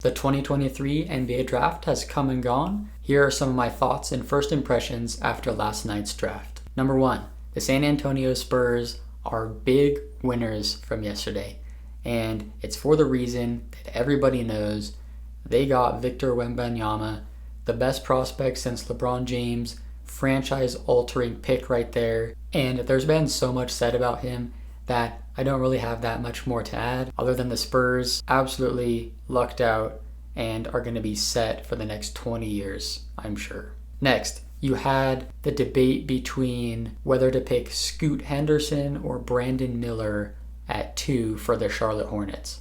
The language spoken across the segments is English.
The 2023 NBA draft has come and gone. Here are some of my thoughts and first impressions after last night's draft. Number 1, the San Antonio Spurs are big winners from yesterday. And it's for the reason that everybody knows. They got Victor Wembanyama, the best prospect since LeBron James, franchise-altering pick right there. And there's been so much said about him that I don't really have that much more to add, other than the Spurs absolutely lucked out and are going to be set for the next 20 years, I'm sure. Next, you had the debate between whether to pick Scoot Henderson or Brandon Miller at 2 for the Charlotte Hornets.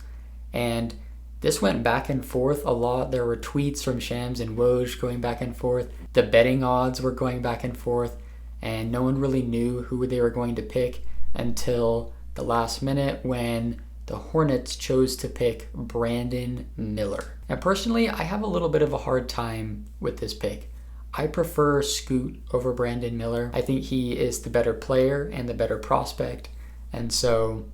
And this went back and forth a lot. There were tweets from Shams and Woj going back and forth. The betting odds were going back and forth, and no one really knew who they were going to pick until the last minute when the Hornets chose to pick Brandon Miller. Now personally, I have a little bit of a hard time with this pick. I prefer Scoot over Brandon Miller. I think he is the better player and the better prospect, and so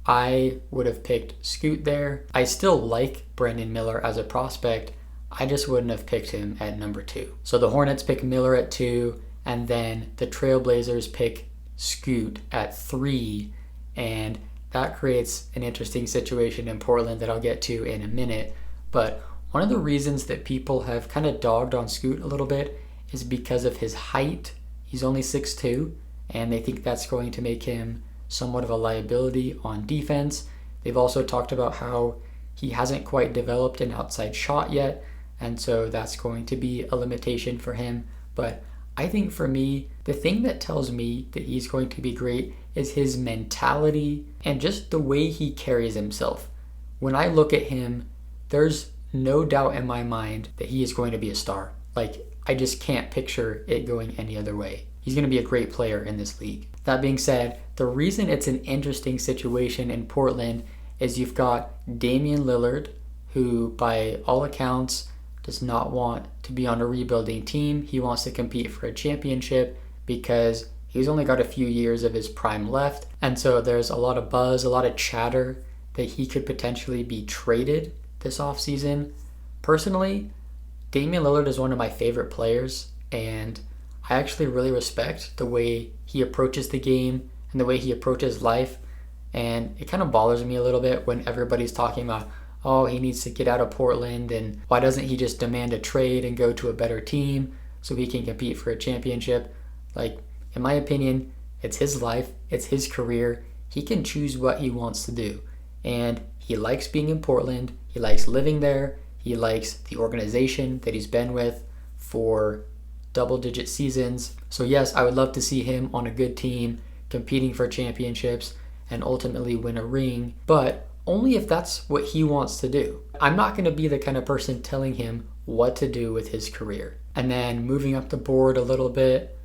I would have picked Scoot there. I still like Brandon Miller as a prospect. I just wouldn't have picked him at number 2. So the Hornets pick Miller at 2, and then the Trailblazers pick Scoot at 3, and that creates an interesting situation in Portland that I'll get to in a minute. But one of the reasons that people have kind of dogged on Scoot a little bit is because of his height. He's only 6'2", and they think that's going to make him somewhat of a liability on defense. They've also talked about how he hasn't quite developed an outside shot yet, and so that's going to be a limitation for him. But I think for me, the thing that tells me that he's going to be great is his mentality and just the way he carries himself. When I look at him, there's no doubt in my mind that he is going to be a star. Like, I just can't picture it going any other way. He's going to be a great player in this league. That being said, the reason it's an interesting situation in Portland is you've got Damian Lillard, who by all accounts does not want to be on a rebuilding team. He wants to compete for a championship because he's only got a few years of his prime left. And so there's a lot of buzz, a lot of chatter that he could potentially be traded this offseason. Personally, Damian Lillard is one of my favorite players, and I actually really respect the way he approaches the game and the way he approaches life. And it kind of bothers me a little bit when everybody's talking about, oh, he needs to get out of Portland, and why doesn't he just demand a trade and go to a better team so he can compete for a championship? Like, in my opinion, it's his life, it's his career. He can choose what he wants to do. And he likes being in Portland, he likes living there, he likes the organization that he's been with for double-digit seasons. So yes, I would love to see him on a good team, competing for championships, and ultimately win a ring, but only if that's what he wants to do. I'm not going to be the kind of person telling him what to do with his career. And then moving up the board a little bit,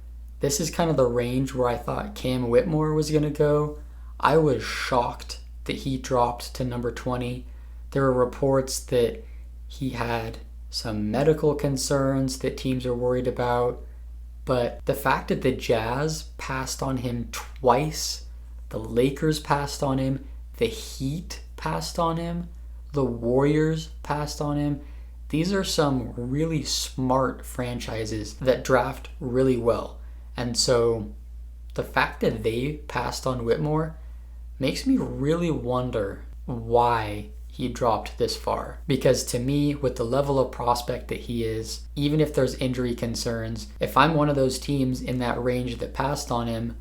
this is kind of the range where I thought Cam Whitmore was going to go. I was shocked that he dropped to number 20. There were reports that he had some medical concerns that teams are worried about, but the fact that the Jazz passed on him twice, the Lakers passed on him, the Heat passed on him, the Warriors passed on him. These are some really smart franchises that draft really well. And so the fact that they passed on Whitmore makes me really wonder why he dropped this far. Because to me, with the level of prospect that he is, even if there's injury concerns, if I'm one of those teams in that range that passed on him,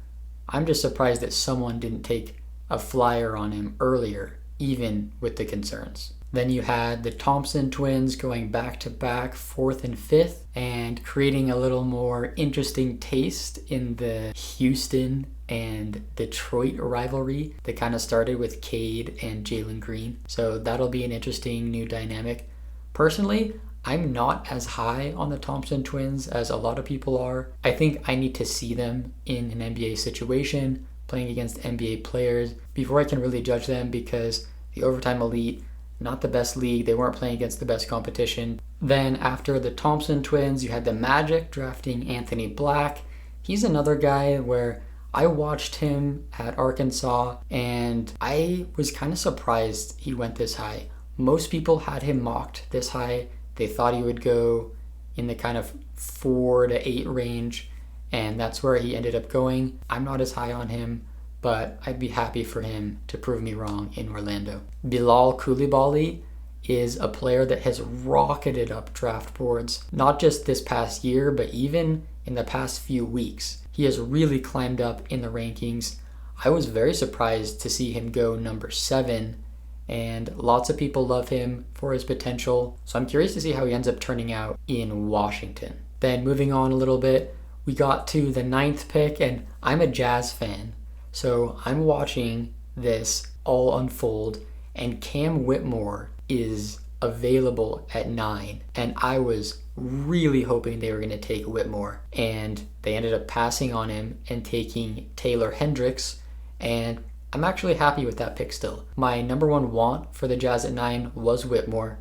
I'm just surprised that someone didn't take a flyer on him earlier, even with the concerns. Then you had the Thompson twins going back-to-back 4th and 5th and creating a little more interesting taste in the Houston and Detroit rivalry that kind of started with Cade and Jalen Green. So that'll be an interesting new dynamic. Personally, I'm not as high on the Thompson twins as a lot of people are. I think I need to see them in an NBA situation, playing against NBA players, before I can really judge them, because the Overtime Elite, not the best league. They weren't playing against the best competition. Then after the Thompson twins, you had the Magic drafting Anthony Black. He's another guy where I watched him at Arkansas and I was kind of surprised he went this high. most people had him mocked this high. They thought he would go in the kind of 4 to 8 range, and that's where he ended up going. I'm not as high on him, but I'd be happy for him to prove me wrong in Orlando. Bilal Coulibaly is a player that has rocketed up draft boards, not just this past year, but even in the past few weeks. He has really climbed up in the rankings. I was very surprised to see him go number 7, and lots of people love him for his potential. So I'm curious to see how he ends up turning out in Washington. Then moving on a little bit, we got to the 9th pick, and I'm a Jazz fan. So I'm watching this all unfold, and Cam Whitmore is available at 9, and I was really hoping they were going to take Whitmore, and they ended up passing on him and taking Taylor Hendricks, and I'm actually happy with that pick still. My number 1 want for the Jazz at 9 was Whitmore,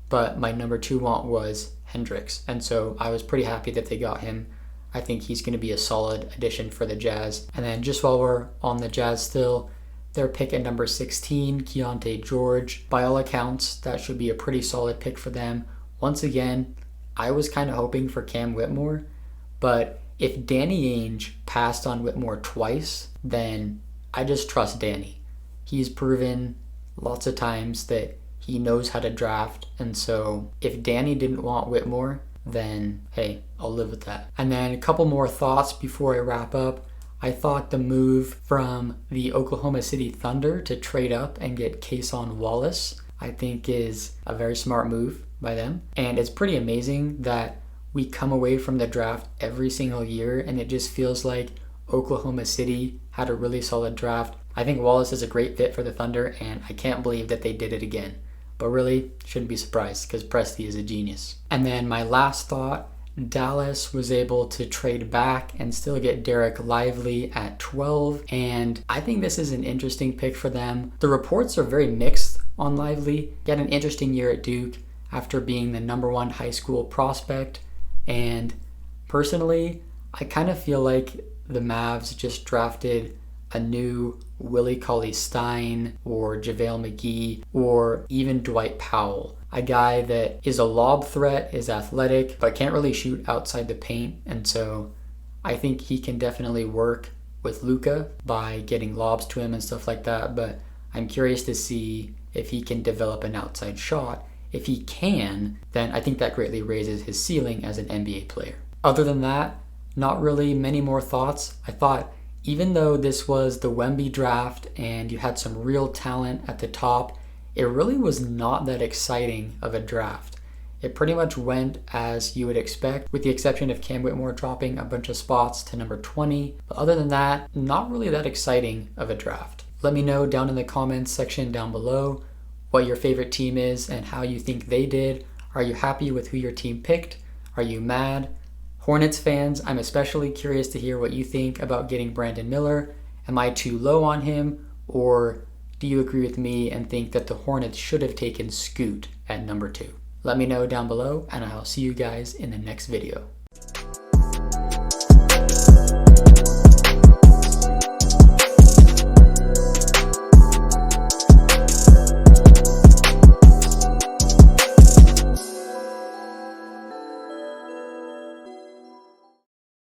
but my number 2 want was Hendricks, and so I was pretty happy that they got him. I think he's going to be a solid addition for the Jazz. And then just while we're on the Jazz still, their pick at number 16, Keontae George. By all accounts, that should be a pretty solid pick for them. Once again, I was kind of hoping for Cam Whitmore, but if Danny Ainge passed on Whitmore twice, then I just trust Danny. He's proven lots of times that he knows how to draft, and so if Danny didn't want Whitmore, then hey, I'll live with that. And then a couple more thoughts before I wrap up. I thought the move from the Oklahoma City Thunder to trade up and get Cason Wallace, I think is a very smart move by them. And it's pretty amazing that we come away from the draft every single year and it just feels like Oklahoma City had a really solid draft. I think Wallace is a great fit for the Thunder, and I can't believe that they did it again. But really, shouldn't be surprised because Presti is a genius. And then my last thought, Dallas was able to trade back and still get Derek Lively at 12. And I think this is an interesting pick for them. The reports are very mixed on Lively. He had an interesting year at Duke after being the number 1 high school prospect. And personally, I kind of feel like the Mavs just drafted a new Willie Cauley-Stein or JaVale McGee or even Dwight Powell. A guy that is a lob threat, is athletic, but can't really shoot outside the paint. And so I think he can definitely work with Luka by getting lobs to him and stuff like that. But I'm curious to see if he can develop an outside shot. If he can, then I think that greatly raises his ceiling as an NBA player. Other than that, not really many more thoughts. I thought even though this was the Wemby draft and you had some real talent at the top, it really was not that exciting of a draft. It pretty much went as you would expect, with the exception of Cam Whitmore dropping a bunch of spots to number 20. But other than that, not really that exciting of a draft. Let me know down in the comments section down below what your favorite team is and how you think they did. Are you happy with who your team picked? Are you mad? Hornets fans, I'm especially curious to hear what you think about getting Brandon Miller. Am I too low on him, or do you agree with me and think that the Hornets should have taken Scoot at number 2? Let me know down below, and I'll see you guys in the next video.